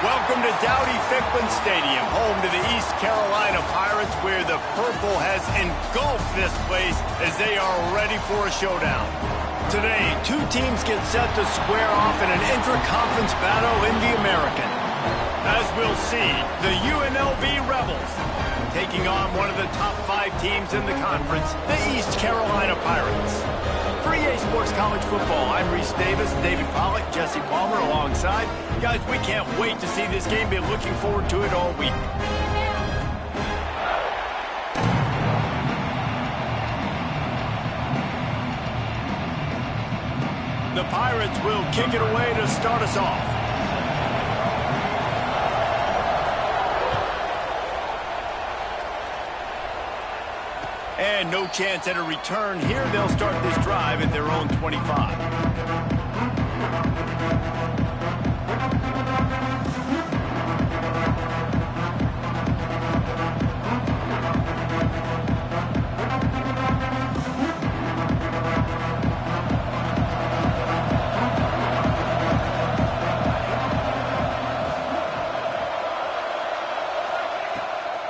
Welcome to Dowdy-Ficklen Stadium, home to the East Carolina Pirates, where the purple has engulfed this place as they are ready for a showdown. Today, two teams get set to square off in an intra-conference battle in the American. As we'll see, the UNLV Rebels taking on one of the top 5 teams in the conference, the East Carolina Pirates. For EA Sports College Football, I'm Reese Davis, David Pollack, Jesse Palmer alongside. Guys, we can't wait to see this game. Been looking forward to it all week. The Pirates will kick it away to start us off. And no chance at a return here. They'll start this drive at their own 25.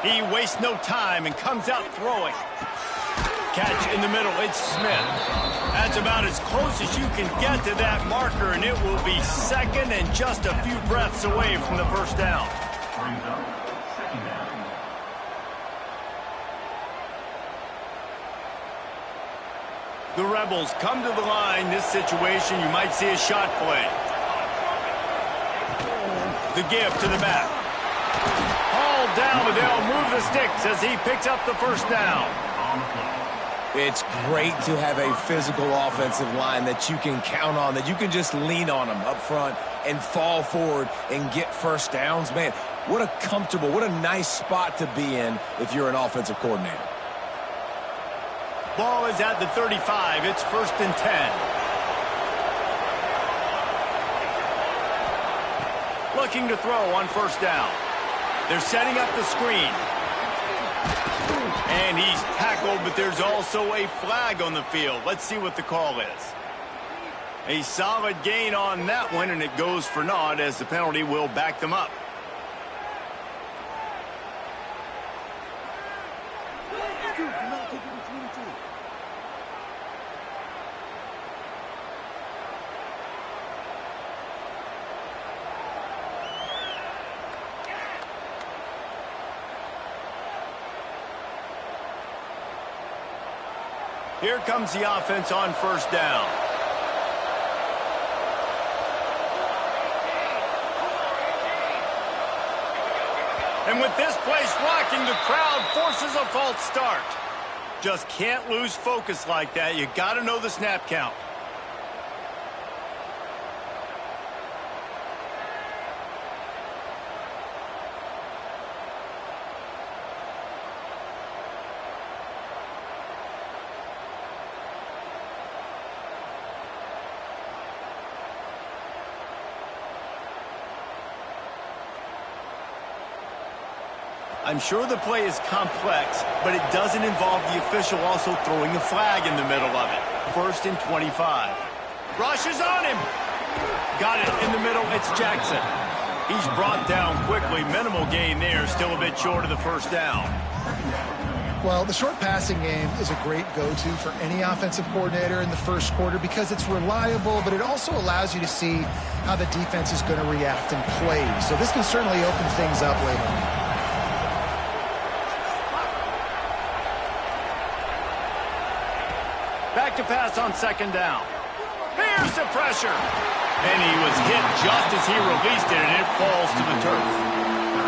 He wastes no time and comes out throwing. Catch in the middle, it's Smith. That's about as close as you can get to that marker, and it will be second and just a few breaths away from the first down. The Rebels come to the line. This situation, you might see a shot play. The give to the back. Hauled down, but they'll move the sticks as he picks up the first down. It's great to have a physical offensive line that you can count on, that you can just lean on them up front and fall forward and get first downs. Man, what a comfortable, what a nice spot to be in if you're an offensive coordinator. Ball is at the 35. It's 1st and 10. Looking to throw on first down. They're setting up the screen. And he's tackled, but there's also a flag on the field. Let's see what the call is. A solid gain on that one, and it goes for naught as the penalty will back them up. Here comes the offense on first down. And with this place rocking, the crowd forces a false start. Just can't lose focus like that. You got to know the snap count. I'm sure the play is complex, but it doesn't involve the official also throwing a flag in the middle of it. 1st and 25. Rushes on him. Got it in the middle. It's Jackson. He's brought down quickly. Minimal gain there. Still a bit short of the first down. Well, the short passing game is a great go-to for any offensive coordinator in the first quarter because it's reliable, but it also allows you to see how the defense is going to react and play. So this can certainly open things up later on. Back to pass on 2nd down. Here's the pressure. And he was hit just as he released it, and it falls to the turf.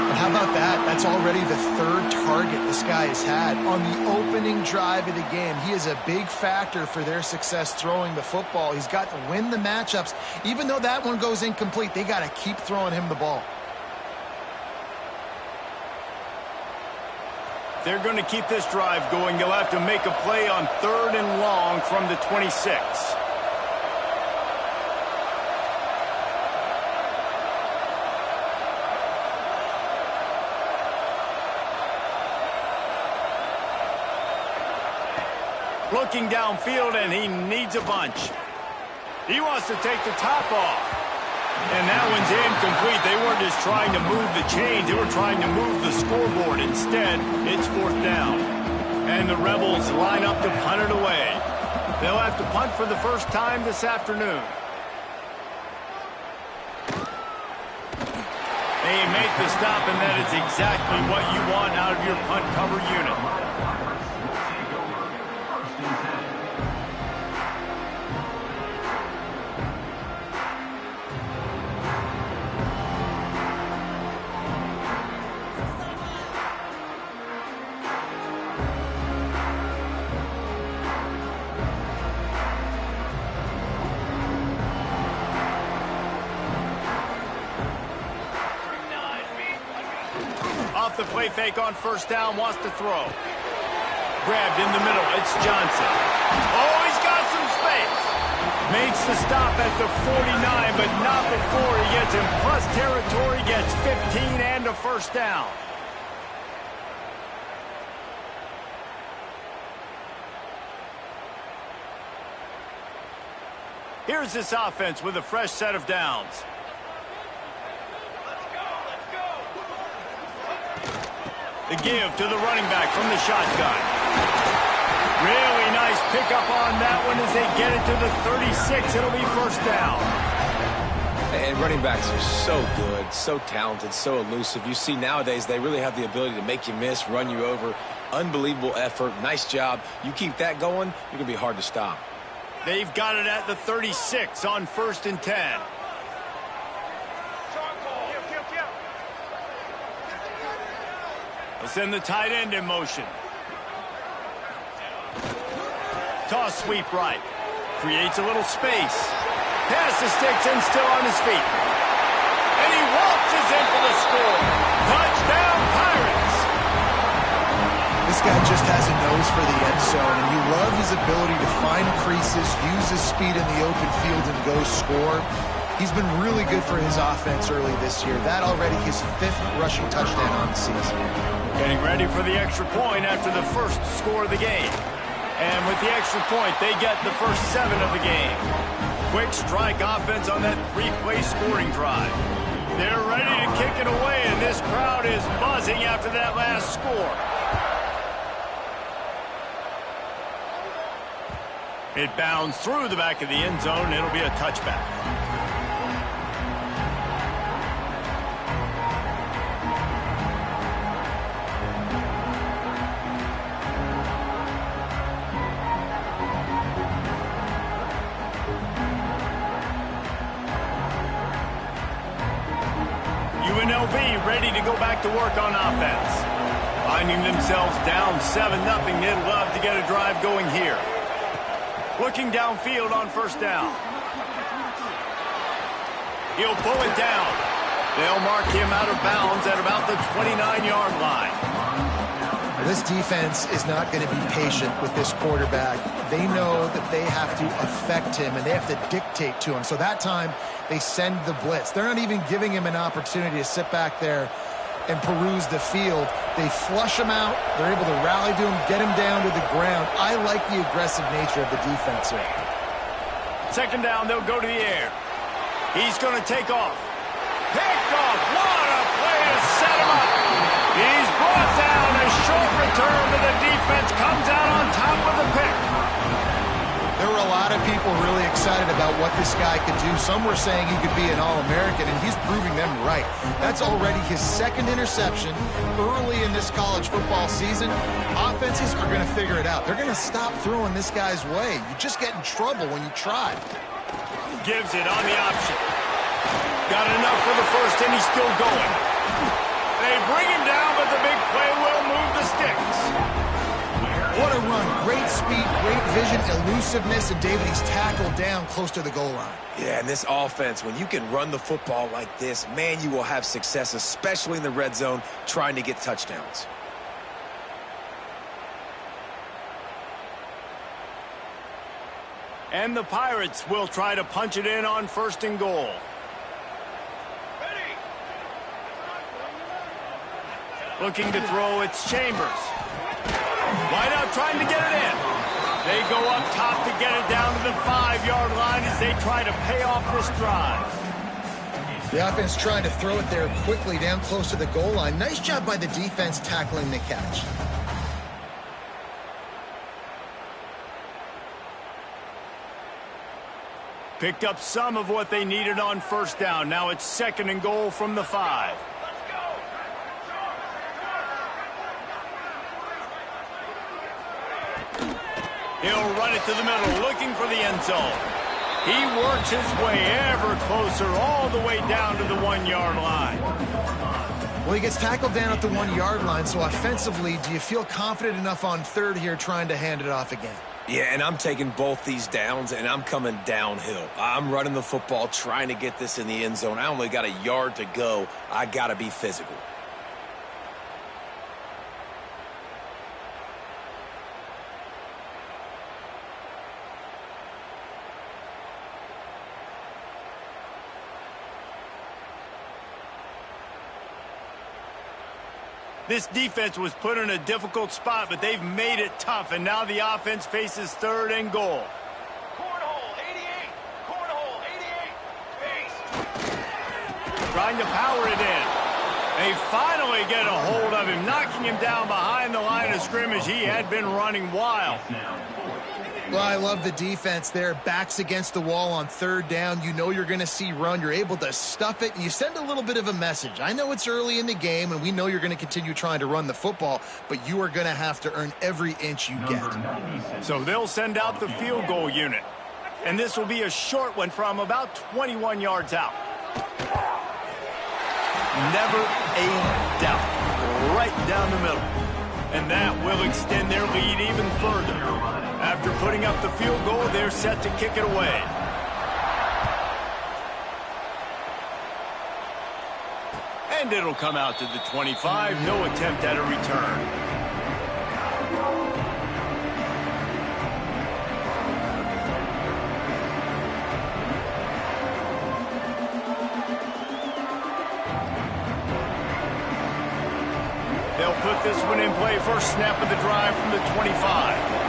And how about that? That's already the 3rd target this guy has had on the opening drive of the game. He is a big factor for their success throwing the football. He's got to win the matchups. Even though that one goes incomplete, they got to keep throwing him the ball. They're going to keep this drive going. They'll have to make a play on 3rd and long from the 26. Looking downfield, and he needs a bunch. He wants to take the top off. And that one's incomplete. They weren't just trying to move the chains. They were trying to move the scoreboard. Instead, it's fourth down. And the Rebels line up to punt it away. They'll have to punt for the first time this afternoon. They make the stop, and that is exactly what you want out of your punt cover unit. Off the play fake on first down, wants to throw. Grabbed in the middle, it's Johnson. Oh, he's got some space. Makes the stop at the 49, but not before he gets in plus territory, gets 15 and a first down. Here's this offense with a fresh set of downs. The give to the running back from the shotgun. Really nice pickup on that one as they get it to the 36. It'll be first down. And running backs are so good, so talented, so elusive. You see nowadays they really have the ability to make you miss, run you over. Unbelievable effort. Nice job. You keep that going, you're going to be hard to stop. They've got it at the 36 on 1st and 10. They'll send the tight end in motion. Toss sweep right. Creates a little space. Pass the sticks and still on his feet. And he waltzes in for the score. Touchdown, Pirates! This guy just has a nose for the end zone, and you love his ability to find creases, use his speed in the open field, and go score. He's been really good for his offense early this year. That already his 5th rushing touchdown on the season. Getting ready for the extra point after the first score of the game. And with the extra point, they get the first 7 of the game. Quick strike offense on that 3-play scoring drive. They're ready to kick it away, and this crowd is buzzing after that last score. It bounds through the back of the end zone. It'll be a touchback. Unlv ready to go back to work on offense. Finding themselves down 7-0, they'd love to get a drive going here. Looking downfield on first down. He'll pull it down. They'll mark him out of bounds at about the 29-yard line. This defense is not going to be patient with this quarterback. They know that they have to affect him, and they have to dictate to him. So that time, they send the blitz. They're not even giving him an opportunity to sit back there and peruse the field. They flush him out. They're able to rally to him, get him down to the ground. I like the aggressive nature of the defense here. Second down, they'll go to the air. He's going to take off. Picked off. What a play to set him up. He's brought down. A short return to the defense. Comes out on top of the pick. There were a lot of people really excited about what this guy could do. Some were saying he could be an All-American, and he's proving them right. That's already his 2nd interception early in this college football season. Offenses are going to figure it out. They're going to stop throwing this guy's way. You just get in trouble when you try. Gives it on the option. Got enough for the first, and he's still going. They bring him down, but the big play will move the sticks. What a run. Great speed, great vision, elusiveness, and David, he's tackled down close to the goal line. Yeah, and this offense, when you can run the football like this, man, you will have success, especially in the red zone, trying to get touchdowns. And the Pirates will try to punch it in on 1st and goal. Looking to throw, it's Chambers. Wide out trying to get it in. They go up top to get it down to the 5-yard line as they try to pay off this drive. The offense trying to throw it there quickly down close to the goal line. Nice job by the defense tackling the catch. Picked up some of what they needed on first down. Now it's 2nd and goal from the 5. He'll run it to the middle, looking for the end zone. He works his way ever closer, all the way down to the 1-yard line. Well, he gets tackled down at the 1-yard line, so offensively, do you feel confident enough on 3rd here trying to hand it off again? Yeah, and I'm taking both these downs, and I'm coming downhill. I'm running the football, trying to get this in the end zone. I only got a yard to go. I got to be physical. This defense was put in a difficult spot, but they've made it tough, and now the offense faces 3rd and goal. Cornhole, 88. Cornhole, 88. Base. Trying to power it in. They finally get a hold of him, knocking him down behind the line of scrimmage. He had been running wild. Well, I love the defense there. Backs against the wall on 3rd down. You know you're going to see run. You're able to stuff it, and you send a little bit of a message. I know it's early in the game, and we know you're going to continue trying to run the football, but you are going to have to earn every inch you get. So they'll send out the field goal unit. And this will be a short one from about 21 yards out. Never a doubt. Right down the middle. And that will extend their lead even further. After putting up the field goal, they're set to kick it away. And it'll come out to the 25. No attempt at a return. They'll put this one in play. First snap of the drive from the 25.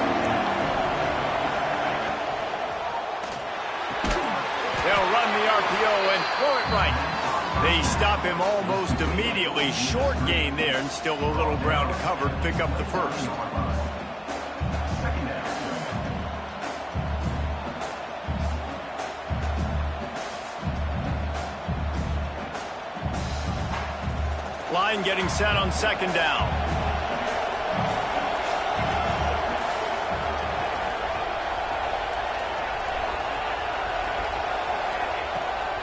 They'll run the RPO and throw it right. They stop him almost immediately. Short gain there, and still a little ground to cover to pick up the first. Line getting set on 2nd down.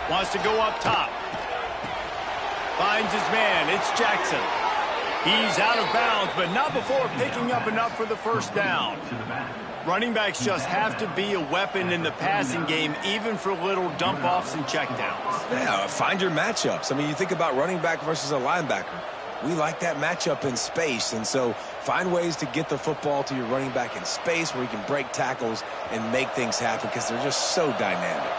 Wants to go up top. Finds his man. It's Jackson. He's out of bounds, but not before picking up enough for the first down. Running backs just have to be a weapon in the passing game, even for little dump-offs and checkdowns. Yeah, find your matchups. I mean, you think about running back versus a linebacker. We like that matchup in space, and so find ways to get the football to your running back in space where he can break tackles and make things happen because they're just so dynamic.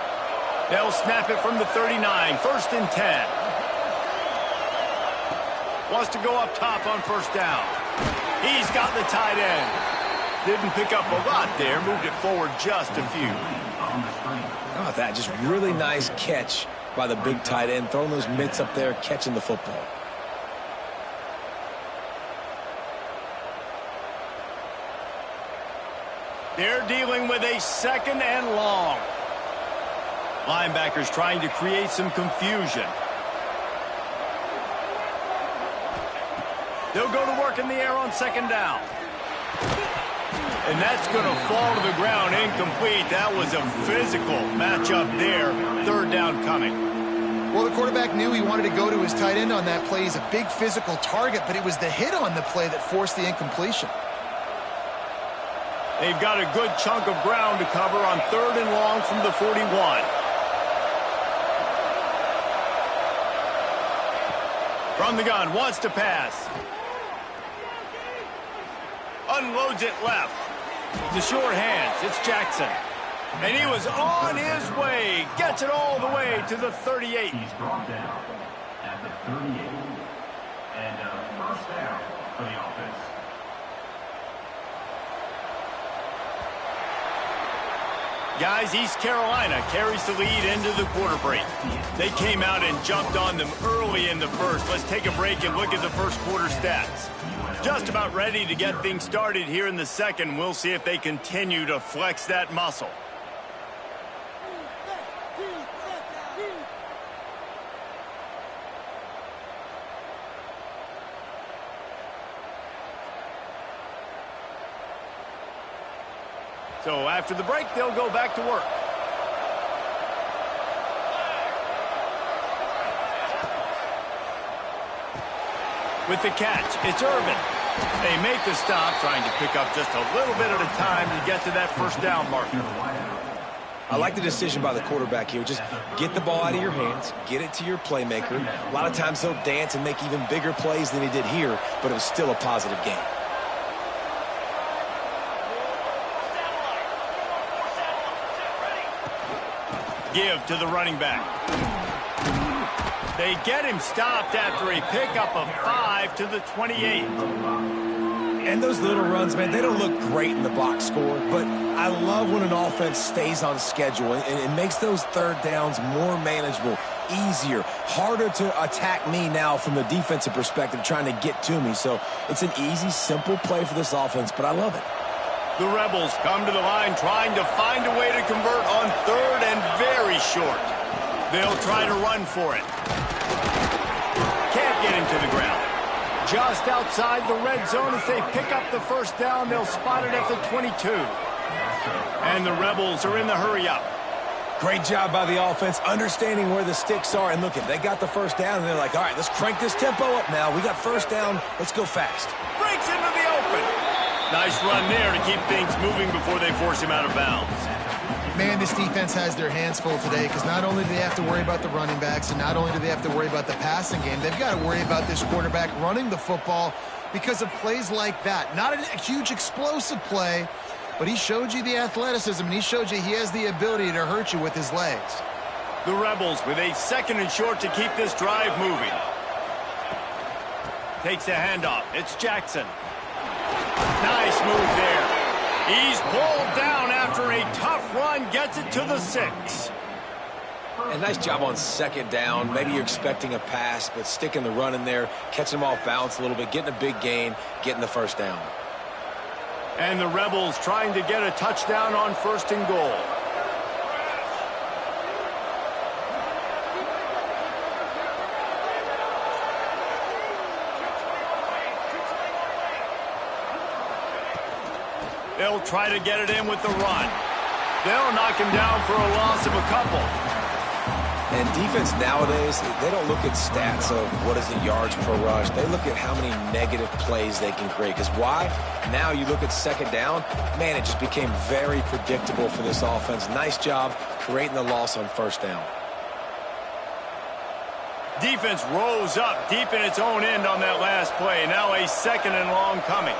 They'll snap it from the 39, 1st and 10. Wants to go up top on first down. He's got the tight end. Didn't pick up a lot there, moved it forward just a few. How about that? Just really nice catch by the big tight end, throwing those mitts up there, catching the football. They're dealing with a 2nd and long. Linebackers trying to create some confusion. They'll go to work in the air on 2nd down. And that's going to fall to the ground incomplete. That was a physical matchup there. 3rd down coming. Well, the quarterback knew he wanted to go to his tight end on that play. He's a big physical target, but it was the hit on the play that forced the incompletion. They've got a good chunk of ground to cover on 3rd and long from the 41. From the gun, wants to pass. Unloads it left. The short hands, it's Jackson. And he was on his way. Gets it all the way to the 38. He's brought down at the 38. And first down for the offense. Guys, East Carolina carries the lead into the quarter break. They came out and jumped on them early in the first. Let's take a break and look at the first quarter stats. Just about ready to get things started here in the second. We'll see if they continue to flex that muscle. So after the break, they'll go back to work. With the catch, it's Irvin. They make the stop, trying to pick up just a little bit at a time to get to that first down marker. I like the decision by the quarterback here. Just get the ball out of your hands, get it to your playmaker. A lot of times he'll dance and make even bigger plays than he did here, but it was still a positive game. Give to the running back. They get him stopped after a pickup of 5 to the 28. And those little runs, man, they don't look great in the box score, but I love when an offense stays on schedule and it makes those third downs more manageable, easier, harder to attack me now from the defensive perspective trying to get to me. So it's an easy, simple play for this offense, but I love it. The Rebels come to the line trying to find a way to convert on third and very short. They'll try to run for it. Can't get him to the ground. Just outside the red zone as they pick up the first down. They'll spot it at the 22. And the Rebels are in the hurry-up. Great job by the offense, understanding where the sticks are. And look, they got the first down, and they're like, all right, let's crank this tempo up now. We got first down. Let's go fast. Breaks into the open. Nice run there to keep things moving before they force him out of bounds. Man, this defense has their hands full today because not only do they have to worry about the running backs and not only do they have to worry about the passing game, they've got to worry about this quarterback running the football because of plays like that. Not a huge explosive play, but he showed you the athleticism and he showed you he has the ability to hurt you with his legs. The Rebels with a second and short to keep this drive moving. Takes a handoff. It's Jackson. Nice move there. He's pulled down after a tough run, gets it to the 6. And nice job on second down. Maybe you're expecting a pass, but sticking the run in there, catching them off balance a little bit, getting a big gain, getting the first down. And the Rebels trying to get a touchdown on first and goal. They'll try to get it in with the run. They'll knock him down for a loss of a couple. And defense nowadays, they don't look at stats of what is the yards per rush. They look at how many negative plays they can create. Because why? Now you look at second down, man, it just became very predictable for this offense. Nice job creating the loss on first down. Defense rose up deep in its own end on that last play. Now a second and long coming.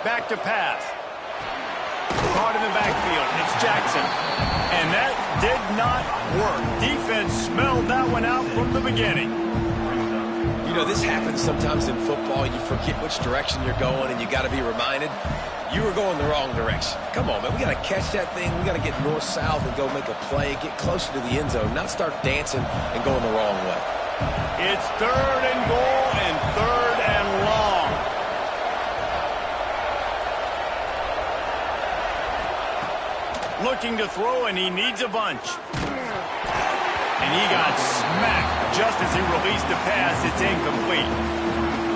Back to pass. Caught in the backfield. It's Jackson. And that did not work. Defense smelled that one out from the beginning. You know, this happens sometimes in football. You forget which direction you're going, and you got to be reminded you were going the wrong direction. Come on, man. We got to catch that thing. We got to get north-south and go make a play, get closer to the end zone, not start dancing and going the wrong way. It's third and goal and third and long. Looking to throw, and he needs a bunch. And he got smacked just as he released the pass. It's incomplete.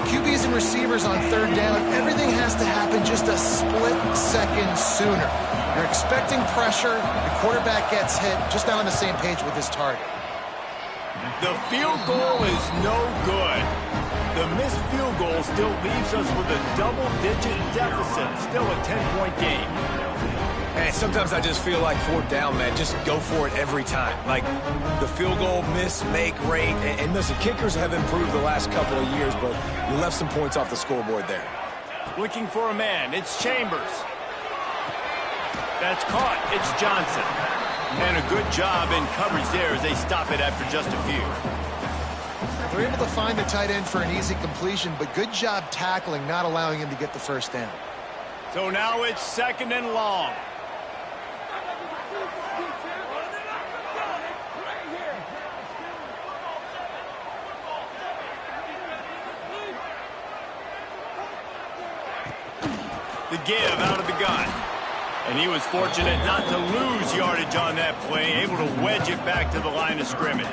QBs and receivers on third down, everything has to happen just a split second sooner. You're expecting pressure, the quarterback gets hit, just not on the same page with his target. The field goal is no good. The missed field goal still leaves us with a double-digit deficit, still a 10-point game. And sometimes I just feel like fourth down, man, just go for it every time. Like the field goal miss, make rate. And listen, kickers have improved the last couple of years, but you left some points off the scoreboard there. Looking for a man. It's Chambers. That's caught. It's Johnson. And a good job in coverage there as they stop it after just a few. They're able to find the tight end for an easy completion, but good job tackling, not allowing him to get the first down. So now it's second and long. give out of the gun. And he was fortunate not to lose yardage on that play, able to wedge it back to the line of scrimmage.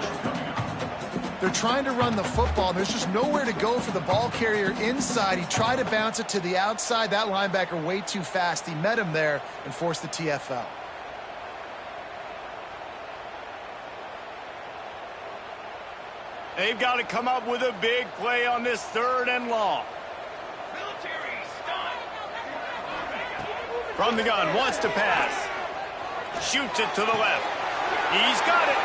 They're trying to run the football. There's just nowhere to go for the ball carrier inside. He tried to bounce it to the outside. That linebacker way too fast. He met him there and forced the TFL. They've got to come up with a big play on this 3rd and long. Military stun. From the gun, wants to pass. Shoots it to the left. He's got it.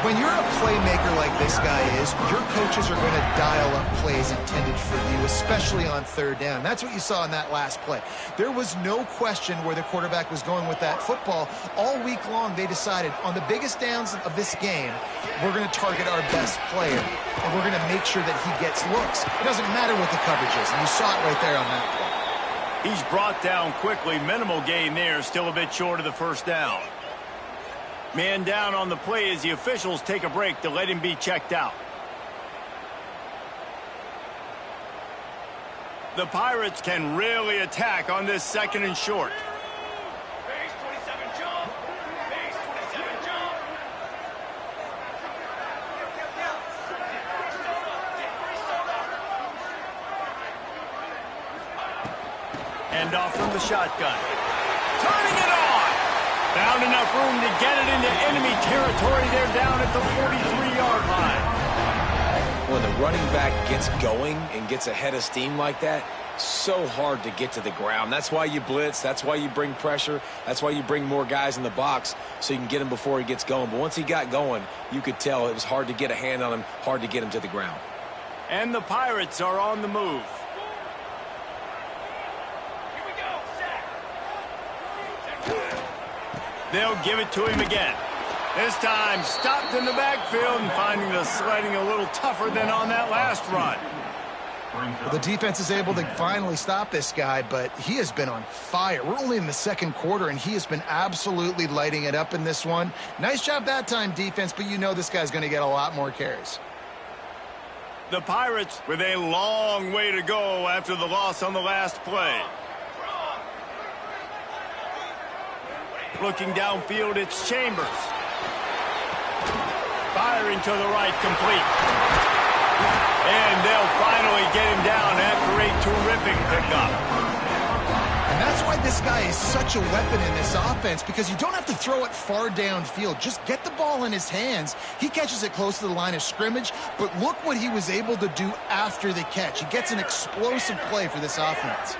When you're a playmaker like this guy is, your coaches are going to dial up plays intended for you, especially on 3rd down. That's what you saw in that last play. There was no question where the quarterback was going with that football. All week long, they decided on the biggest downs of this game, we're going to target our best player, and we're going to make sure that he gets looks. It doesn't matter what the coverage is, and you saw it right there on that play. He's brought down quickly. Minimal gain there, still a bit short of the 1st down. Man down on the play as the officials take a break to let him be checked out. The Pirates can really attack on this 2nd and short. Base 27 jump. Base 27 jump. Hand off from the shotgun. Turning it on. Found enough room to get it into enemy territory. They're down at the 43-yard line. When the running back gets going and gets ahead of steam like that, so hard to get to the ground. That's why you blitz. That's why you bring pressure. That's why you bring more guys in the box so you can get him before he gets going. But once he got going, you could tell it was hard to get a hand on him, hard to get him to the ground. And the Pirates are on the move. Here we go. Sack. They'll give it to him again. This time stopped in the backfield and finding the sledding a little tougher than on that last run. Well, the defense is able to finally stop this guy, but he has been on fire. We're only in the 2nd quarter, and he has been absolutely lighting it up in this one. Nice job that time, defense, but you know this guy's going to get a lot more carries. The Pirates with a long way to go after the loss on the last play. Looking downfield, it's Chambers. Firing to the right, complete. And they'll finally get him down after a terrific pickup. And that's why this guy is such a weapon in this offense, because you don't have to throw it far downfield. Just get the ball in his hands. He catches it close to the line of scrimmage, but look what he was able to do after the catch. He gets an explosive play for this offense.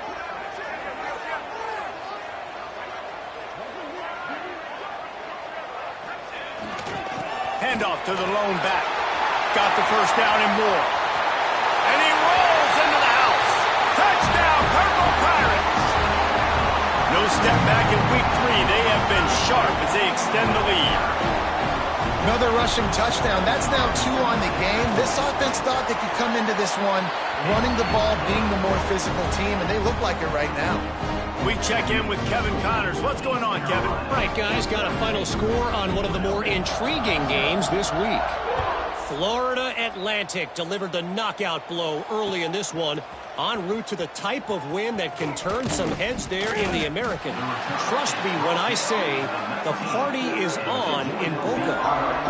Handoff to the lone back. Got the 1st down and more. And he rolls into the house. Touchdown, Purple Pirates. No step back in week 3. They have been sharp as they extend the lead. Another rushing touchdown. That's now 2 on the game. This offense thought they could come into this one running the ball, being the more physical team, and they look like it right now. We check in with Kevin Connors. What's going on, Kevin? Right, guys, got a final score on one of the more intriguing games this week. Florida Atlantic delivered the knockout blow early in this one, en route to the type of win that can turn some heads there in the American. Trust me when I say the party is on in Boca.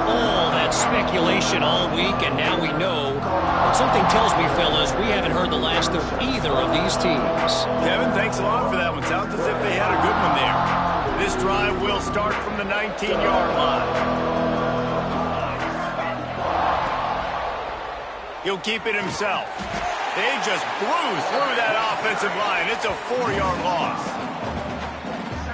All that speculation all week, and now we know. But something tells me, fellas, we haven't heard the last of either of these teams. Kevin, thanks a lot for that one. Sounds as if they had a good one there. This drive will start from the 19-yard line. He'll keep it himself. They just blew through that offensive line. It's a 4-yard loss.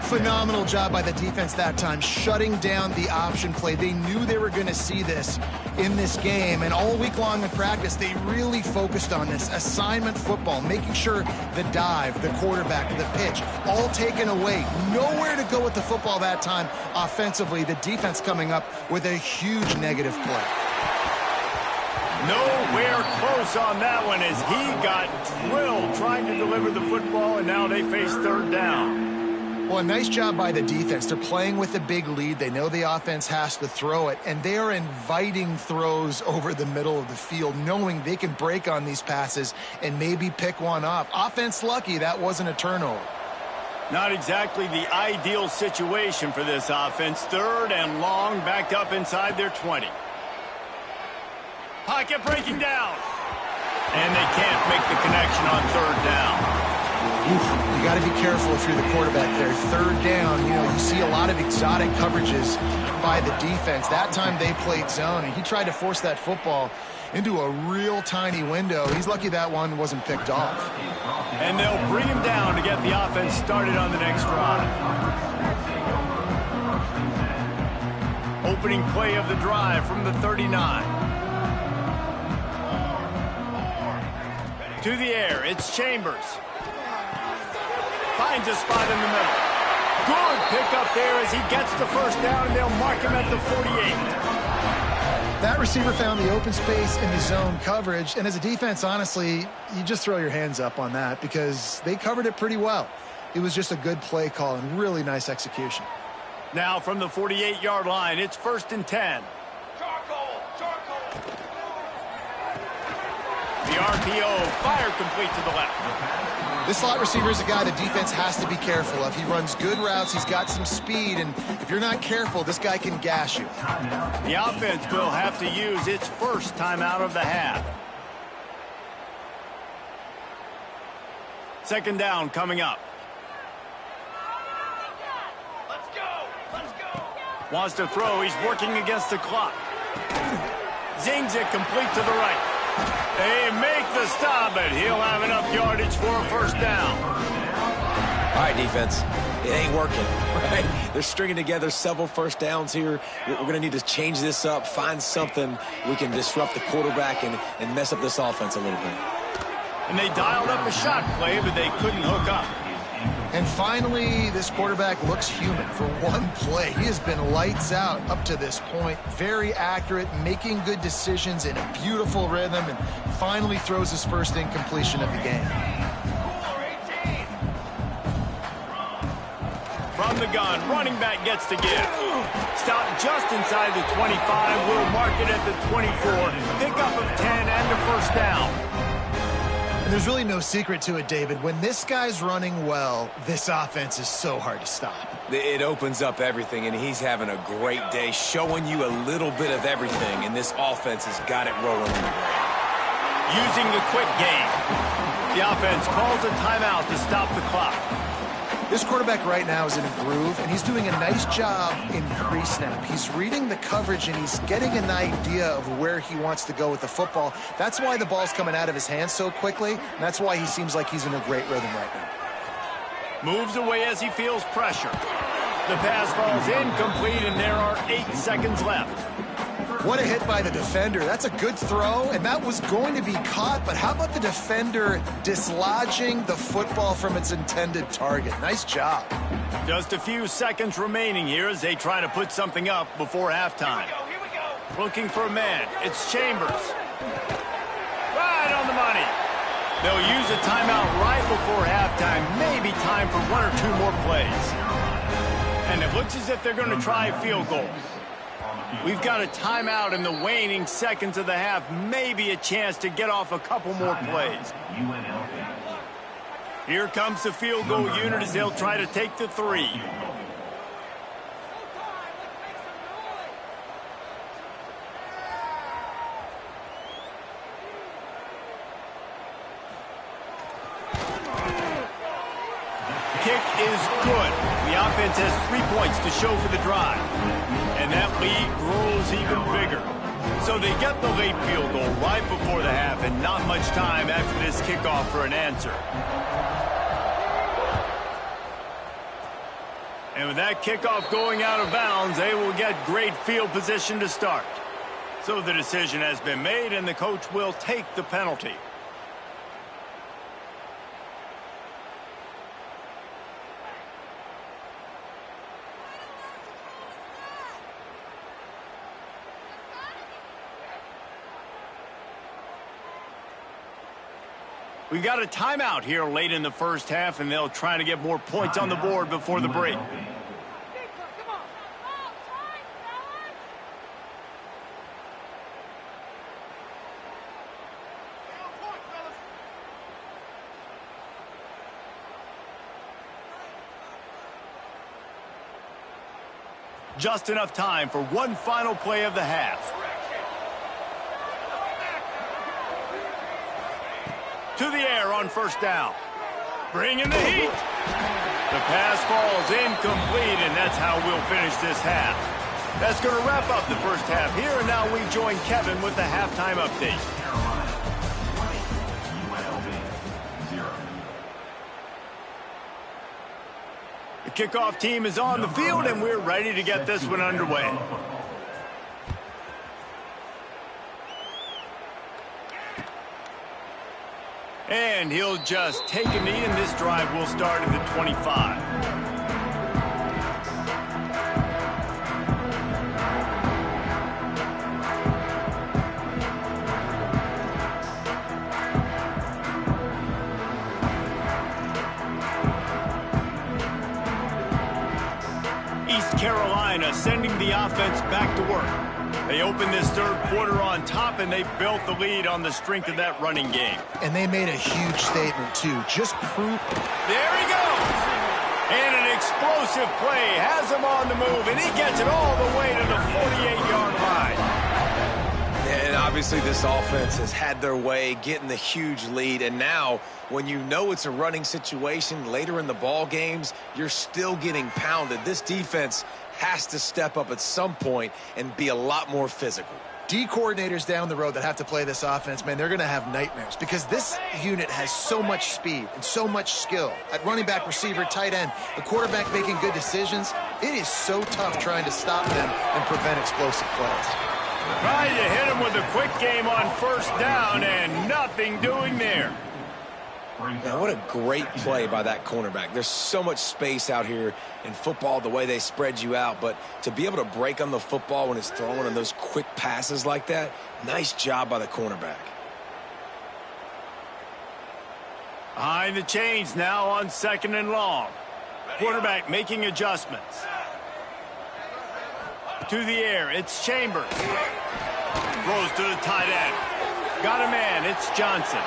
Phenomenal job by the defense that time, shutting down the option play. They knew they were going to see this in this game, and all week long in practice, they really focused on this assignment football, making sure the dive, the quarterback, the pitch, all taken away. Nowhere to go with the football that time offensively. The defense coming up with a huge negative play. Nowhere close on that one as he got drilled trying to deliver the football, and now they face 3rd down. Well, a nice job by the defense. They're playing with a big lead. They know the offense has to throw it, and they are inviting throws over the middle of the field, knowing they can break on these passes and maybe pick one off. Offense lucky that wasn't a turnover. Not exactly the ideal situation for this offense. 3rd and long, backed up inside their 20. Pocket breaking down. And they can't make the connection on 3rd down. You got to be careful if you're the quarterback there. 3rd down, you see a lot of exotic coverages by the defense. That time they played zone, and he tried to force that football into a real tiny window. He's lucky that one wasn't picked off. And they'll bring him down to get the offense started on the next drive. Opening play of the drive from the 39. To the air, it's Chambers. Finds a spot in the middle. Good pickup there as he gets the 1st down, and they'll mark him at the 48. That receiver found the open space in the zone coverage, and as a defense, honestly, you just throw your hands up on that because they covered it pretty well. It was just a good play call and really nice execution. Now from the 48-yard line, it's 1st and 10. Charcoal. The RPO, fire complete to the left. This slot receiver is a guy the defense has to be careful of. He runs good routes, he's got some speed, and if you're not careful, this guy can gash you. The offense will have to use its 1st timeout of the half. 2nd down coming up. Let's go. Wants to throw, he's working against the clock. Zings it complete to the right. They make the stop, but he'll have enough yardage for a 1st down. All right, defense. It ain't working, right? They're stringing together several 1st downs here. We're going to need to change this up, find something we can disrupt the quarterback and mess up this offense a little bit. And they dialed up a shot play, but they couldn't hook up. And finally, this quarterback looks human for one play. He has been lights out up to this point. Very accurate, making good decisions in a beautiful rhythm, and finally throws his 1st incompletion of the game. From the gun, running back gets to give. Stop just inside the 25. Will mark it at the 24. Pickup of 10 and a 1st down. And there's really no secret to it, David. When this guy's running well, this offense is so hard to stop. It opens up everything, and he's having a great day, showing you a little bit of everything, and this offense has got it rolling in the ground. Using the quick game. The offense calls a timeout to stop the clock. This quarterback right now is in a groove, and he's doing a nice job in pre-snap. He's reading the coverage, and he's getting an idea of where he wants to go with the football. That's why the ball's coming out of his hands so quickly, and that's why he seems like he's in a great rhythm right now. Moves away as he feels pressure. The pass falls incomplete, and there are 8 seconds left. What a hit by the defender. That's a good throw, and that was going to be caught, but how about the defender dislodging the football from its intended target? Nice job. Just a few seconds remaining here as they try to put something up before halftime. Here we go. Looking for a man. It's Chambers. Right on the money. They'll use a timeout right before halftime. Maybe time for 1 or 2 more plays. And it looks as if they're going to try a field goal. We've got a timeout in the waning seconds of the half. Maybe a chance to get off a couple more plays. Here comes the field goal unit as they'll try to take the 3. Kick is good. The offense has 3 points to show for the drive. And that lead grows even bigger. So they get the late field goal right before the half, and not much time after this kickoff for an answer. And with that kickoff going out of bounds, they will get great field position to start. So the decision has been made, and the coach will take the penalty. We've got a timeout here late in the first half, and they'll try to get more points on the board before the break. Just enough time for one final play of the half. To the air on first down. Bringing the heat. The pass falls incomplete, and that's how we'll finish this half. That's going to wrap up the first half here, and now we join Kevin with the halftime update. Unlv 0. The kickoff team is on the field, and we're ready to get this one underway. And he'll just take a knee, and this drive will start at the 25. East Carolina sending the offense back to work. They opened this third quarter on top, and they built the lead on the strength of that running game. And they made a huge statement, too. Just prove... There he goes! And an explosive play has him on the move, and he gets it all the way to the 48-yard line. And obviously this offense has had their way, getting the huge lead. And now, when you know it's a running situation later in the ball games, you're still getting pounded. This defense has to step up at some point and be a lot more physical. D coordinators down the road that have to play this offense, man, they're going to have nightmares because this unit has so much speed and so much skill. At running back, receiver, tight end, the quarterback making good decisions, it is so tough trying to stop them and prevent explosive plays. Trying to hit him with a quick game on first down, and nothing doing there. Man, what a great play by that cornerback. There's so much space out here in football, the way they spread you out, but to be able to break on the football when it's thrown on those quick passes like that, nice job by the cornerback. Behind the chains now on second and long. Quarterback making adjustments. To the air, it's Chambers. Throws to the tight end. Got a man, it's Johnson.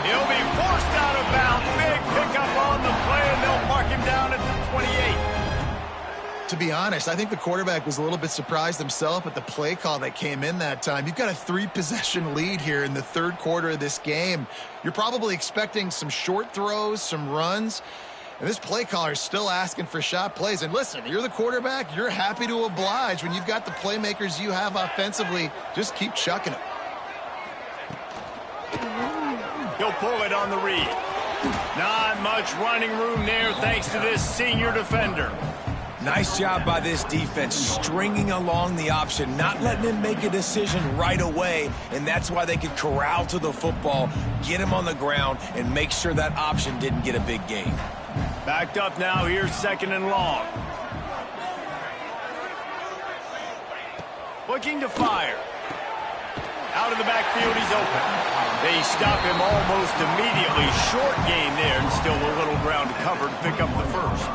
He'll be forced out of bounds. Big pickup on the play, and they'll mark him down at the 28. To be honest, I think the quarterback was a little bit surprised himself at the play call that came in that time. You've got a 3-possession lead here in the third quarter of this game. You're probably expecting some short throws, some runs. And this play caller is still asking for shot plays. And listen, you're the quarterback. You're happy to oblige. When you've got the playmakers you have offensively, just keep chucking it. He'll pull it on the read. Not much running room there thanks to this senior defender. Nice job by this defense, stringing along the option, not letting him make a decision right away, and that's why they could corral to the football, get him on the ground, and make sure that option didn't get a big gain. Backed up now, here's second and long. Looking to fire. Out of the backfield, he's open. They stop him almost immediately. Short gain there, and still a little ground to cover to pick up the first.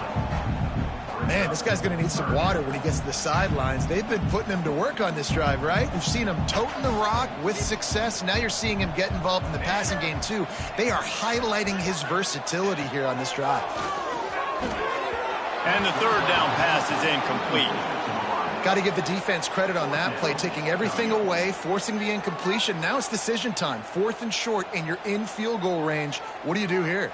Man, this guy's going to need some water when he gets to the sidelines. They've been putting him to work on this drive, right? You've seen him toting the rock with success. Now you're seeing him get involved in the passing game, too. They are highlighting his versatility here on this drive. And the third down pass is incomplete. Got to give the defense credit on that play, taking everything away, forcing the incompletion. Now it's decision time. 4th and short, and you're in field goal range. What do you do here?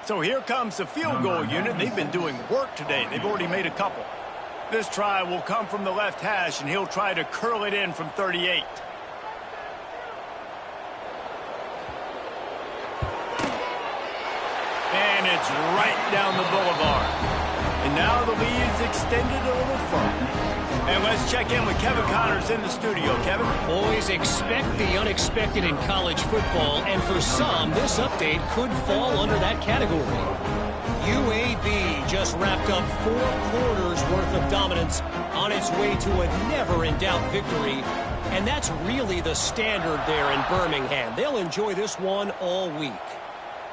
So here comes the field goal unit. They've been doing work today. They've already made a couple. This try will come from the left hash, and he'll try to curl it in from 38. And it's right down the boulevard. And now the lead is extended a little further. And let's check in with Kevin Connors in the studio. Kevin? Always expect the unexpected in college football, and for some, this update could fall under that category. UAB just wrapped up 4 quarters worth of dominance on its way to a never-in-doubt victory, and that's really the standard there in Birmingham. They'll enjoy this one all week.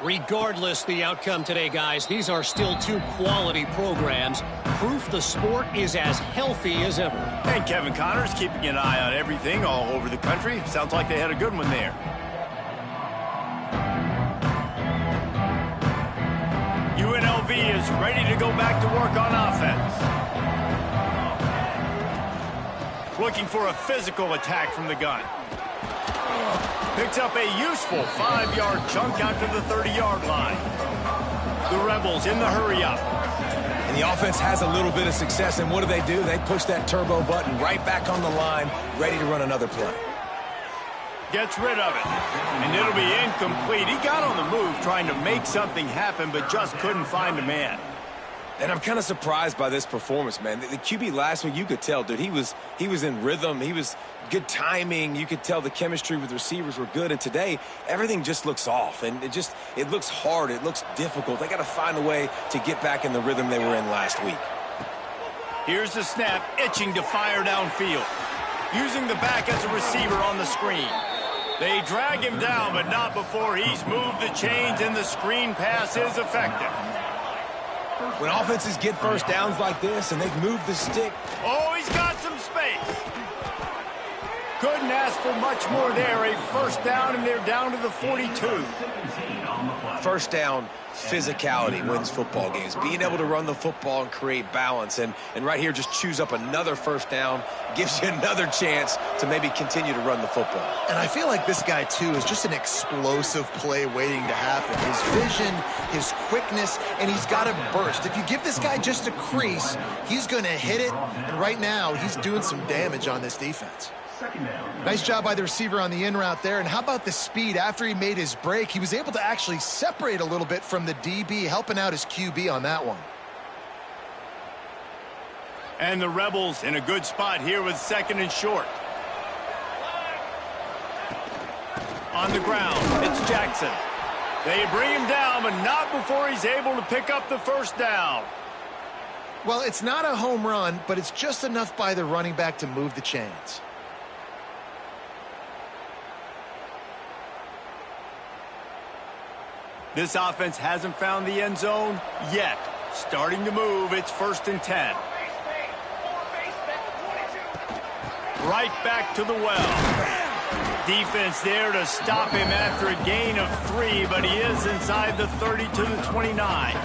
Regardless the outcome today, guys, these are still 2 quality programs. Proof the sport is as healthy as ever. And Kevin Connors keeping an eye on everything all over the country. Sounds like they had a good one there. ready to go back to work on offense. Looking for a physical attack from the gun. Picks up a useful 5-yard chunk out to the 30-yard line. The Rebels in the hurry-up. And the offense has a little bit of success, and what do? They push that turbo button right back on the line, ready to run another play. Gets rid of it, and it'll be incomplete. He got on the move trying to make something happen, but just couldn't find a man. And I'm kind of surprised by this performance, man. The QB last week, you could tell, dude, he was in rhythm. He was good timing. You could tell the chemistry with receivers were good. And today, everything just looks off. And it looks hard. It looks difficult. They got to find a way to get back in the rhythm they were in last week. Here's the snap, itching to fire downfield. Using the back as a receiver on the screen. They drag him down, but not before he's moved the chains, and the screen pass is effective. When offenses get first downs like this and they've moved the stick. Oh, he's got some space. Couldn't ask for much more there. A first down, and they're down to the 42. First down, physicality wins football games. Being able to run the football and create balance. And right here, just choose up another first down. Gives you another chance to maybe continue to run the football. And I feel like this guy, too, is just an explosive play waiting to happen. His vision, his quickness, and he's got a burst. If you give this guy just a crease, he's going to hit it. And right now, he's doing some damage on this defense. Nice job by the receiver on the in route there. And how about the speed? After he made his break, he was able to actually separate a little bit from the DB, helping out his QB on that one. And the Rebels in a good spot here with 2nd and short. On the ground, it's Jackson. They bring him down, but not before he's able to pick up the first down. Well, it's not a home run, but it's just enough by the running back to move the chains. This offense hasn't found the end zone yet. Starting to move, it's 1st and 10. Right back to the well. Defense there to stop him after a gain of 3, but he is inside the 30 to the 29.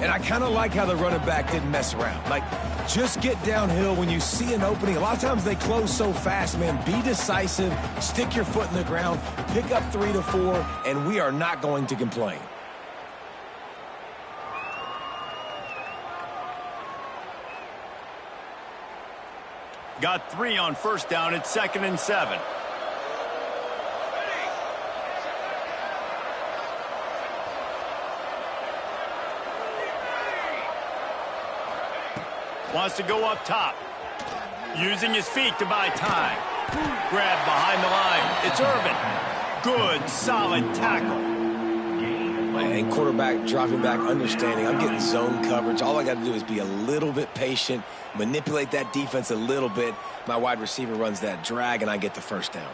And I kind of like how the running back didn't mess around. Like, just get downhill when you see an opening. A lot of times they close so fast, man. Be decisive, stick your foot in the ground, pick up 3 to 4, and we are not going to complain. Got 3 on first down. It's 2nd and 7. Wants to go up top. Using his feet to buy time. Grab behind the line. It's Irvin. Good, solid tackle. And quarterback dropping back, understanding. I'm getting zone coverage. All I got to do is be a little bit patient, manipulate that defense a little bit. My wide receiver runs that drag, and I get the first down.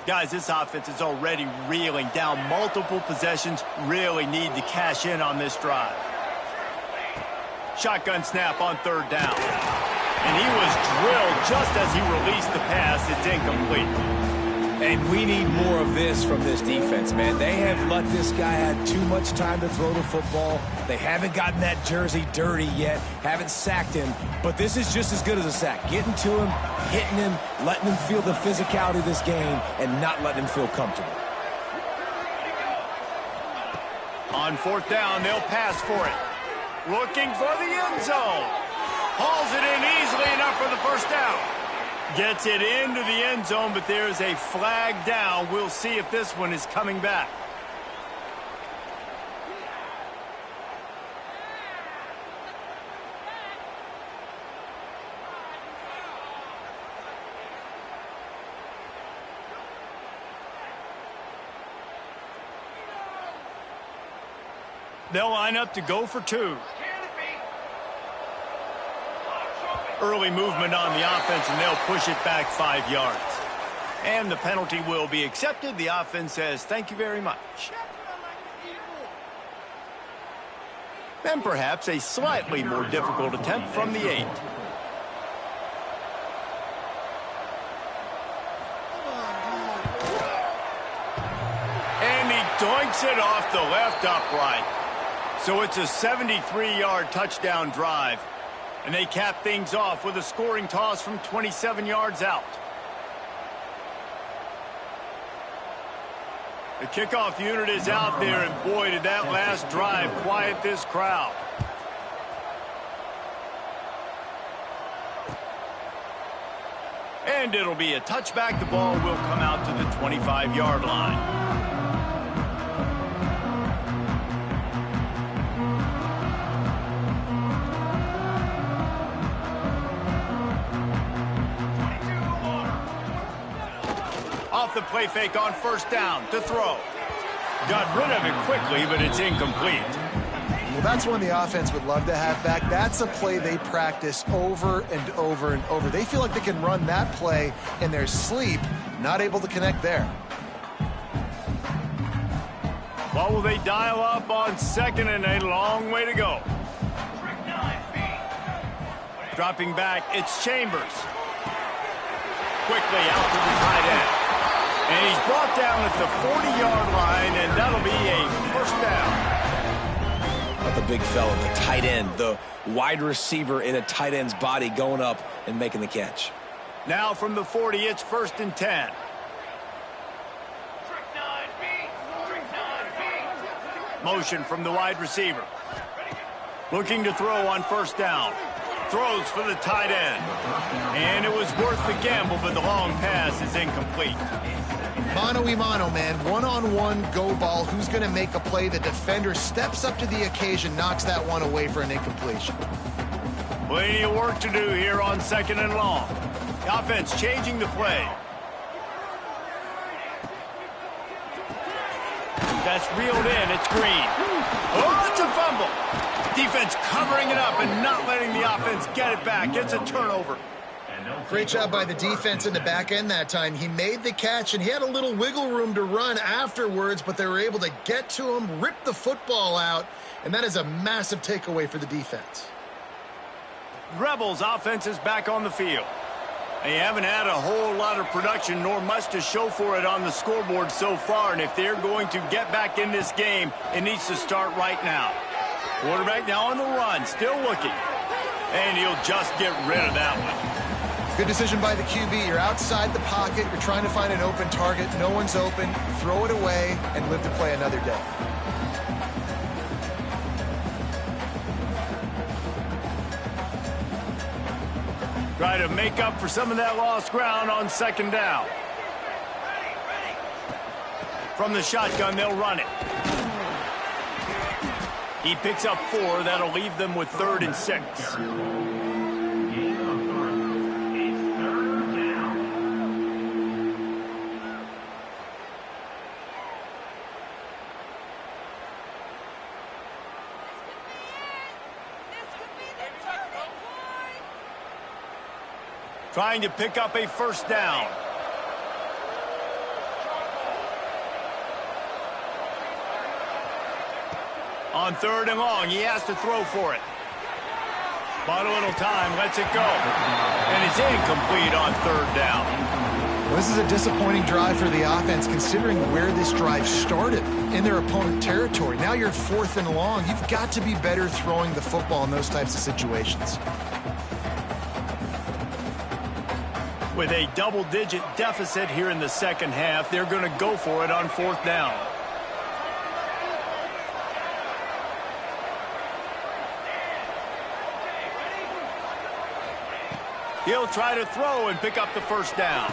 Guys, this offense is already reeling down. Multiple possessions, really need to cash in on this drive. Shotgun snap on 3rd down. And he was drilled just as he released the pass. It's incomplete. And we need more of this from this defense, man. They have let this guy have too much time to throw the football. They haven't gotten that jersey dirty yet, haven't sacked him. But this is just as good as a sack. Getting to him, hitting him, letting him feel the physicality of this game, and not letting him feel comfortable. On 4th down, they'll pass for it. Looking for the end zone. Hauls it in easily enough for the first down. Gets it into the end zone, but there's a flag down. We'll see if this one is coming back. They'll line up to go for 2. Early movement on the offense, and they'll push it back 5 yards. And the penalty will be accepted. The offense says, thank you very much. And perhaps a slightly more difficult attempt from the 8. doinks it off the left upright. So it's a 73-yard touchdown drive. And they cap things off with a scoring toss from 27 yards out. The kickoff unit is out there, and boy, did that last drive quiet this crowd. And it'll be a touchback. The ball will come out to the 25-yard line. Off the play fake on first down to throw. Got rid of it quickly, but it's incomplete. Well, that's one the offense would love to have back. That's a play they practice over and over and over. They feel like they can run that play in their sleep, not able to connect there. What will they dial up on second and a long way to go? Dropping back, it's Chambers. Quickly out to the tight end. And he's brought down at the 40-yard line, and that'll be a first down. Not the big fella, the tight end, the wide receiver in a tight end's body going up and making the catch. Now from the 40, it's 1st and 10. Motion from the wide receiver. Looking to throw on first down. Throws for the tight end. And it was worth the gamble, but the long pass is incomplete. Mano-a-mano, man. One-on-one go ball. Who's going to make a play? The defender steps up to the occasion, knocks that one away for an incompletion. Plenty of work to do here on second and long. The offense changing the play. That's reeled in. It's Green. Oh, it's a fumble. Defense covering it up and not letting the offense get it back. It's a turnover. Great job by the defense in the back end that time. He made the catch, and he had a little wiggle room to run afterwards, but they were able to get to him, rip the football out, and that is a massive takeaway for the defense. Rebels offense is back on the field. They haven't had a whole lot of production nor much to show for it on the scoreboard so far, and if they're going to get back in this game, it needs to start right now. Quarterback now on the run, still looking. And he'll just get rid of that one. Good decision by the QB. You're outside the pocket. You're trying to find an open target. No one's open. Throw it away and live to play another day. Try to make up for some of that lost ground on second down. From the shotgun, they'll run it. He picks up 4. That'll leave them with 3rd and 6. Trying to pick up a first down. On 3rd and long, he has to throw for it. Bought a little time, lets it go. And it's incomplete on 3rd down. Well, this is a disappointing drive for the offense, considering where this drive started in their opponent territory. Now you're 4th and long. You've got to be better throwing the football in those types of situations. With a double-digit deficit here in the second half, they're going to go for it on 4th down. He'll try to throw and pick up the first down.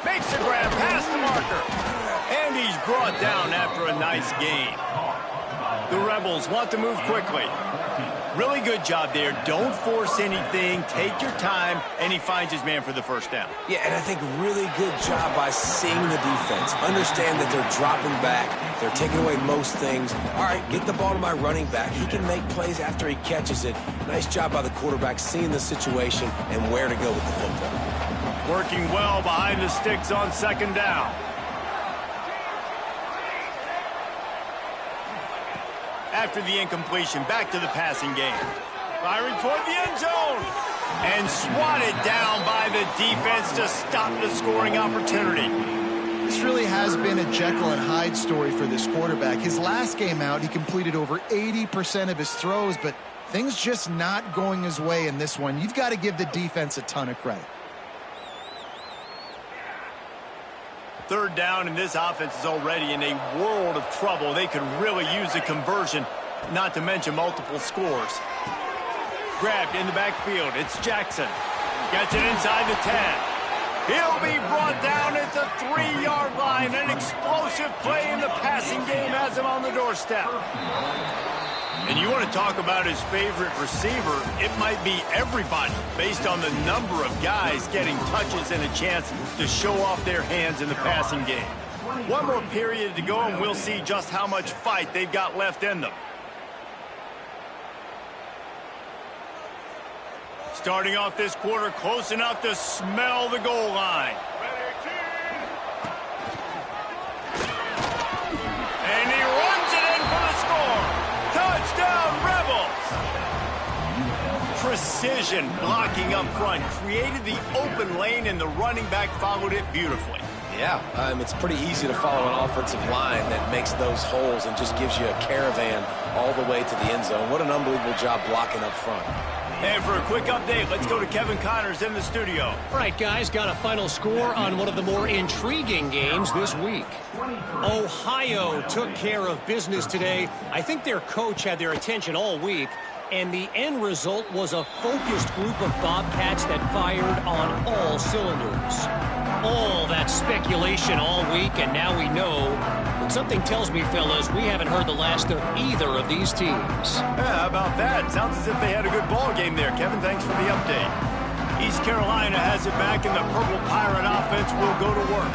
Makes the grab past the marker. And he's brought down after a nice gain. The Rebels want to move quickly. Really good job there. Don't force anything. Take your time. And he finds his man for the first down. Yeah, and I think really good job by seeing the defense. Understand that they're dropping back. They're taking away most things. All right, get the ball to my running back. He can make plays after he catches it. Nice job by the quarterback seeing the situation and where to go with the football. Working well behind the sticks on second down. After the incompletion, back to the passing game. Firing toward the end zone. And swatted down by the defense to stop the scoring opportunity. This really has been a Jekyll and Hyde story for this quarterback. His last game out, he completed over 80% of his throws, but things just not going his way in this one. You've got to give the defense a ton of credit. Third down, and this offense is already in a world of trouble. They could really use a conversion, not to mention multiple scores. Grabbed in the backfield. It's Jackson. Gets it inside the 10. He'll be brought down at the 3-yard line. An explosive play in the passing game has him on the doorstep. And you want to talk about his favorite receiver, it might be everybody based on the number of guys getting touches and a chance to show off their hands in the passing game. One more period to go, and we'll see just how much fight they've got left in them. Starting off this quarter close enough to smell the goal line. And he runs it in for the score. Touchdown, Rebels! Precision blocking up front created the open lane, and the running back followed it beautifully. Yeah, it's pretty easy to follow an offensive line that makes those holes and just gives you a caravan all the way to the end zone. What an unbelievable job blocking up front. And for a quick update, let's go to Kevin Connors in the studio. All right, guys, got a final score on one of the more intriguing games this week. Ohio took care of business today. I think their coach had their attention all week, and the end result was a focused group of Bobcats that fired on all cylinders. All that speculation all week, and now we know. But something tells me, fellas, we haven't heard the last of either of these teams. Yeah, how about that? Sounds as if they had a good ball game there. Kevin, thanks for the update. East Carolina has it back, and the Purple Pirate offense will go to work.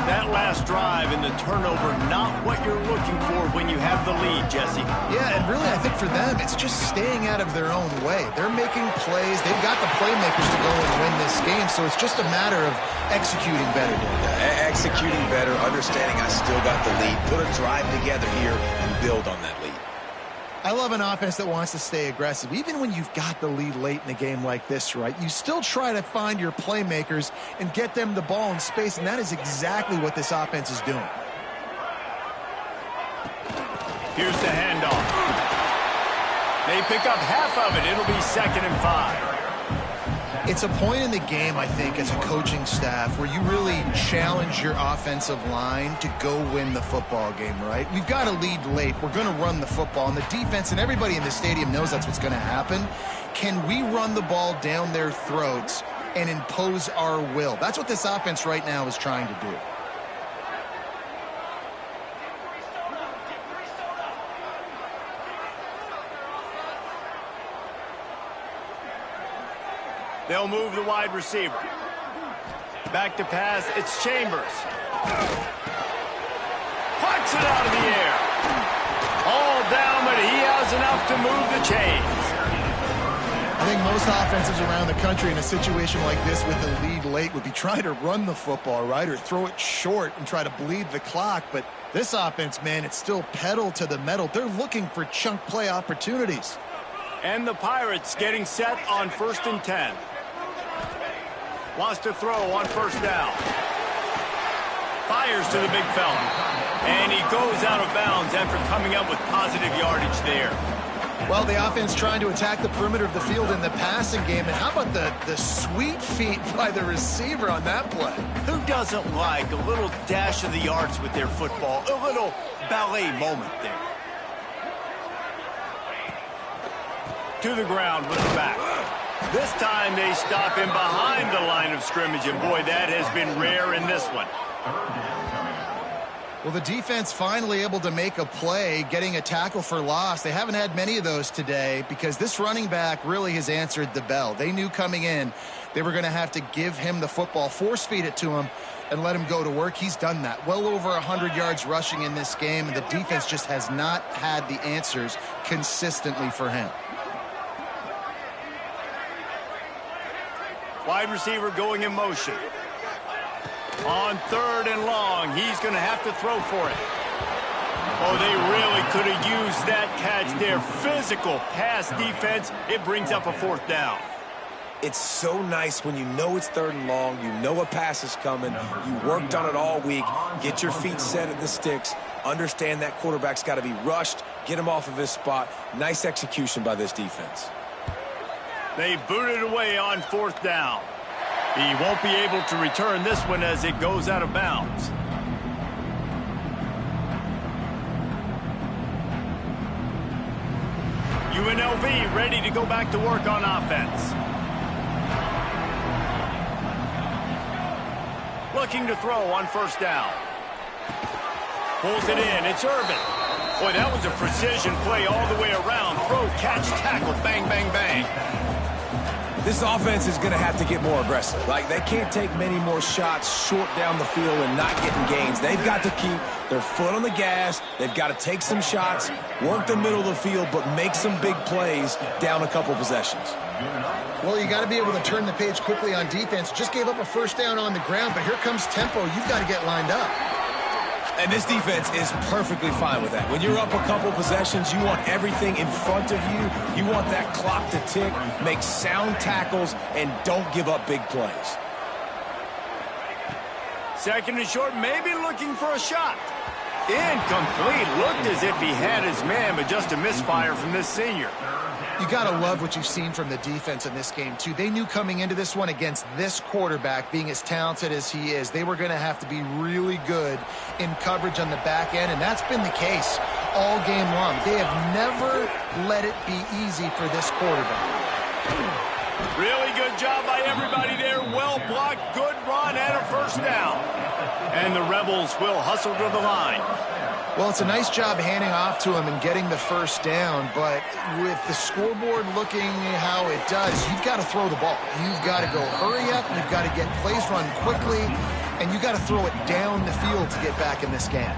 That last drive and the turnover, not what you're looking for when you have the lead, Jesse. Yeah, and really, I think for them, it's just staying out of their own way. They're making plays. They've got the playmakers to go and win this game, so it's just a matter of executing better. Executing better, understanding I still got the lead. Put a drive together here and build on that lead. I love an offense that wants to stay aggressive. Even when you've got the lead late in a game like this, right, you still try to find your playmakers and get them the ball in space, and that is exactly what this offense is doing. Here's the handoff. They pick up half of it. It'll be 2nd and 5. It's a point in the game, I think, as a coaching staff where you really challenge your offensive line to go win the football game, right? We've got a lead late. We're going to run the football, and the defense and everybody in the stadium knows that's what's going to happen. Can we run the ball down their throats and impose our will? That's what this offense right now is trying to do. They'll move the wide receiver. Back to pass, it's Chambers. Puts it out of the air. All down, but he has enough to move the chains. I think most offenses around the country in a situation like this with the lead late would be trying to run the football, right, or throw it short and try to bleed the clock. But this offense, man, it's still pedal to the metal. They're looking for chunk play opportunities. And the Pirates getting set on 1st and 10. Wants to throw on 1st down. Fires to the big fella. And he goes out of bounds after coming up with positive yardage there. Well, the offense trying to attack the perimeter of the field in the passing game. And how about the sweet feet by the receiver on that play? Who doesn't like a little dash of the yards with their football? A little ballet moment there. To the ground with the back. This time they stop him behind the line of scrimmage, and boy, that has been rare in this one. Well, the defense finally able to make a play, getting a tackle for loss. They haven't had many of those today because this running back really has answered the bell. They knew coming in they were going to have to give him the football, force feed it to him, and let him go to work. He's done that. Well over 100 yards rushing in this game, and the defense just has not had the answers consistently for him. Wide receiver going in motion. On 3rd and long, he's going to have to throw for it. Oh, they really could have used that catch there. Physical pass defense. It brings up a 4th down. It's so nice when you know it's 3rd and long, you know a pass is coming, you worked on it all week, get your feet set at the sticks, understand that quarterback's got to be rushed, get him off of his spot. Nice execution by this defense. They booted away on 4th down. He won't be able to return this one as it goes out of bounds. UNLV ready to go back to work on offense. Looking to throw on 1st down. Pulls it in. It's Irvin. Boy, that was a precision play all the way around. Throw, catch, tackle, bang, bang, bang. This offense is going to have to get more aggressive. Like, they can't take many more shots short down the field and not getting gains. They've got to keep their foot on the gas. They've got to take some shots, work the middle of the field, but make some big plays down a couple possessions. Well, you got to be able to turn the page quickly on defense. Just gave up a 1st down on the ground, but here comes tempo. You've got to get lined up. And this defense is perfectly fine with that. When you're up a couple possessions, you want everything in front of you. You want that clock to tick, make sound tackles, and don't give up big plays. 2nd and short, maybe looking for a shot. Incomplete. Looked as if he had his man, but just a misfire from this senior. You got to love what you've seen from the defense in this game, too. They knew coming into this one against this quarterback, being as talented as he is, they were going to have to be really good in coverage on the back end, and that's been the case all game long. They have never let it be easy for this quarterback. Really good job by everybody there. Well blocked, good run, and a 1st down. And the Rebels will hustle to the line. Well, it's a nice job handing off to him and getting the 1st down, but with the scoreboard looking how it does, you've got to throw the ball. You've got to go hurry up, you've got to get plays run quickly, and you've got to throw it down the field to get back in this game.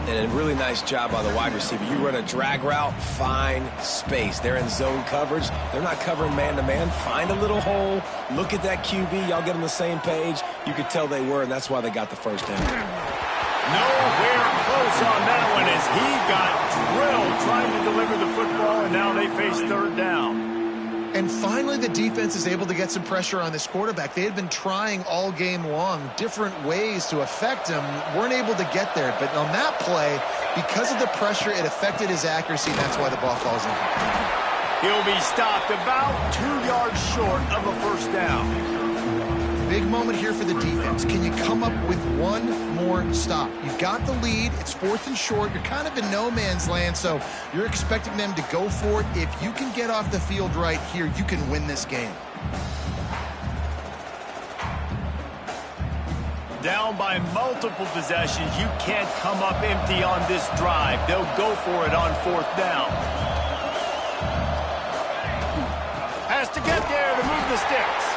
And a really nice job by the wide receiver. You run a drag route, find space. They're in zone coverage. They're not covering man-to-man. Find a little hole. Look at that QB. Y'all get on the same page. You could tell they were, and that's why they got the 1st down. Nowhere close on that one as he got drilled trying to deliver the football, and now they face 3rd down. And finally, the defense is able to get some pressure on this quarterback. They had been trying all game long different ways to affect him, weren't able to get there. But on that play, because of the pressure, it affected his accuracy. That's why the ball falls in. He'll be stopped about 2 yards short of a 1st down. Big moment here for the defense. Can you come up with one more stop? You've got the lead. It's 4th and short. You're kind of in no man's land, so you're expecting them to go for it. If you can get off the field right here, you can win this game. Down by multiple possessions, you can't come up empty on this drive. They'll go for it on 4th down. Has to get there to move the sticks.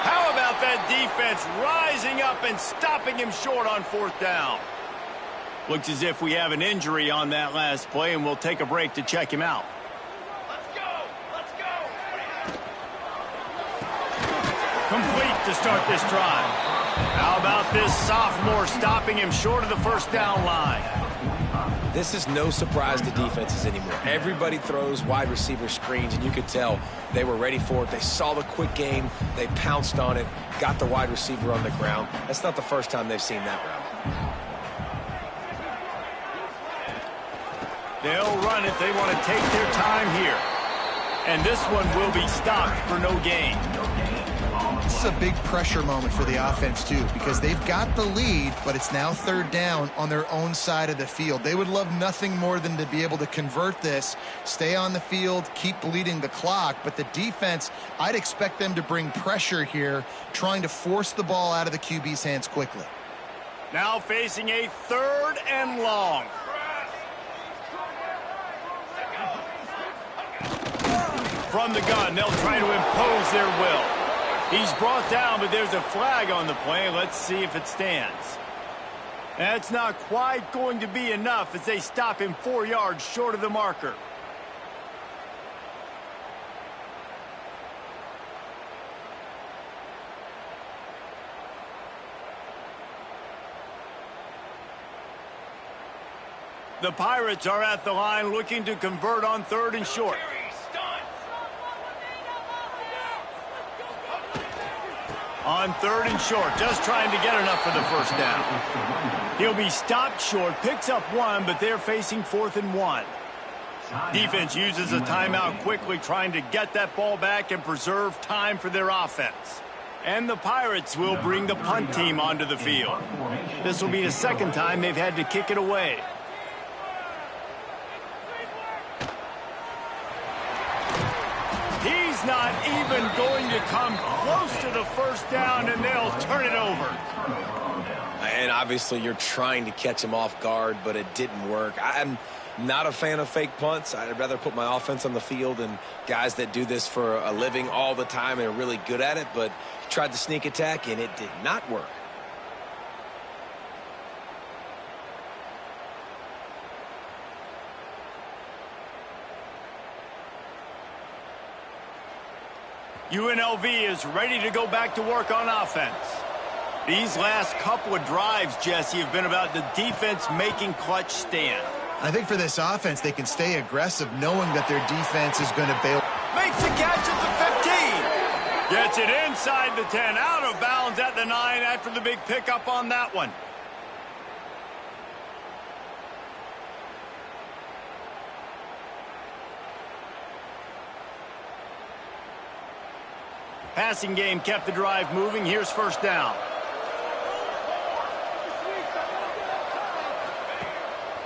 How about that defense rising up and stopping him short on 4th down? Looks as if we have an injury on that last play, and we'll take a break to check him out. Let's go! Let's go! Complete to start this drive. How about this sophomore stopping him short of the 1st down line? This is no surprise to defenses anymore. Everybody throws wide receiver screens, and you could tell they were ready for it. They saw the quick game. They pounced on it, got the wide receiver on the ground. That's not the first time they've seen that route. They'll run it. They want to take their time here. And this one will be stopped for no gain. This is a big pressure moment for the offense, too, because they've got the lead, but it's now 3rd down on their own side of the field. They would love nothing more than to be able to convert this, stay on the field, keep bleeding the clock. But the defense, I'd expect them to bring pressure here, trying to force the ball out of the QB's hands quickly. Now facing a 3rd and long. From the gun, they'll try to impose their will. He's brought down, but there's a flag on the play. Let's see if it stands. That's not quite going to be enough as they stop him 4 yards short of the marker. The Pirates are at the line looking to convert on 3rd and short. On 3rd and short, just trying to get enough for the first down. He'll be stopped short, picks up 1, but they're facing 4th and 1. Defense uses a timeout quickly, trying to get that ball back and preserve time for their offense. And the Pirates will bring the punt team onto the field. This will be the 2nd time they've had to kick it away. He's not even going to come close to the first down, and they'll turn it over. And obviously you're trying to catch him off guard, but it didn't work. I'm not a fan of fake punts. I'd rather put my offense on the field and guys that do this for a living all the time and are really good at it, but he tried the sneak attack, and it did not work. UNLV is ready to go back to work on offense. These last couple of drives, Jesse, have been about the defense making clutch stand. I think for this offense, they can stay aggressive knowing that their defense is going to bail. Makes the catch at the 15. Gets it inside the 10, out of bounds at the 9 after the big pickup on that one. Passing game kept the drive moving. Here's first down.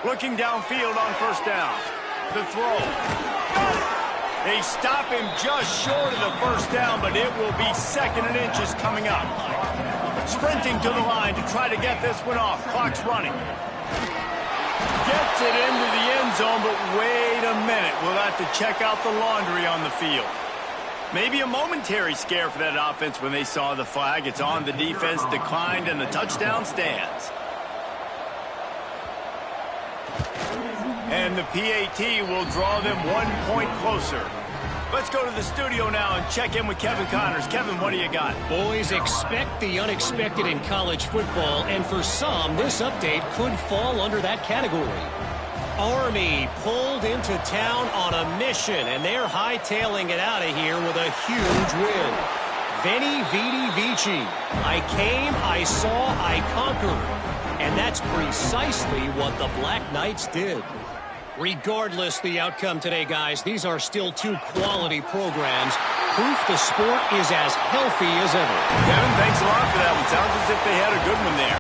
Looking downfield on first down. The throw. They stop him just short of the first down, but it will be 2nd and inches coming up. Sprinting to the line to try to get this one off. Clock's running. Gets it into the end zone, but wait a minute. We'll have to check out the laundry on the field. Maybe a momentary scare for that offense when they saw the flag. It's on, the defense declined, and the touchdown stands. And the PAT will draw them 1 point closer. Let's go to the studio now and check in with Kevin Connors. Kevin, what do you got? Boys, expect the unexpected in college football, and for some, this update could fall under that category. Army pulled into town on a mission, and they're hightailing it out of here with a huge win. Veni, Vidi, Vici. I came, I saw, I conquered. And that's precisely what the Black Knights did. Regardless the outcome today, guys, these are still 2 quality programs. Proof the sport is as healthy as ever. Kevin, thanks a lot for that one. Sounds as if they had a good one there.